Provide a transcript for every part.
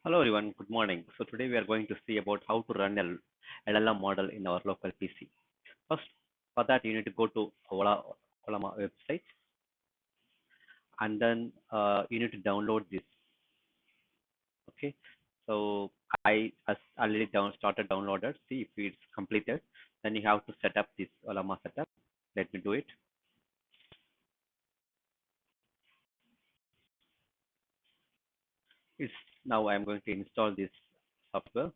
Hello everyone, good morning. So today we are going to see about how to run a LLM model in our local PC. First, for that you need to go to Ola website, and then you need to download this. Okay, so I has already started downloaded. See if it's completed. Then you have to set up this Olama setup. Let me do it. It's now I'm going to install this software.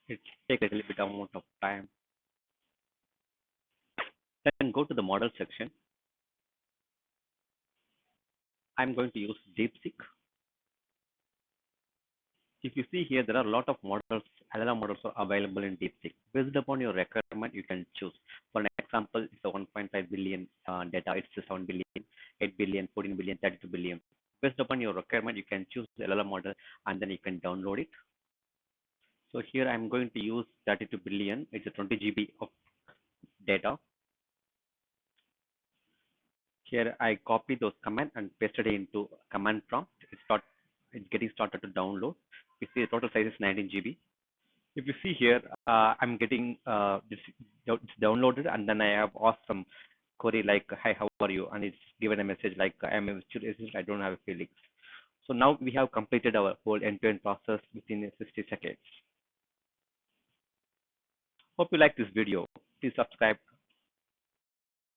It takes a little bit amount of time. Then go to the model section. I'm going to use Deepseek. If you see here, there are a lot of models, LLM models are available in Deepseek. Based upon your requirement, you can choose. For an example, it's a 1.5 billion data, it's a 7 billion, 8 billion, 14 billion, 32 billion. Based upon your requirement, you can choose the LLM model and then you can download it. So here I'm going to use 32 billion. It's a 20 GB of data. Here I copy those commands and pasted it into command prompt. It's getting started to download. You see the total size is 19 GB. If you see here, I'm getting it's downloaded, and then I have asked some query like, "Hi, how are you?" And it's given a message like, "I am a virtual assistant. I don't have feelings." So now we have completed our whole end-to-end process within 60 seconds. Hope you like this video. Please subscribe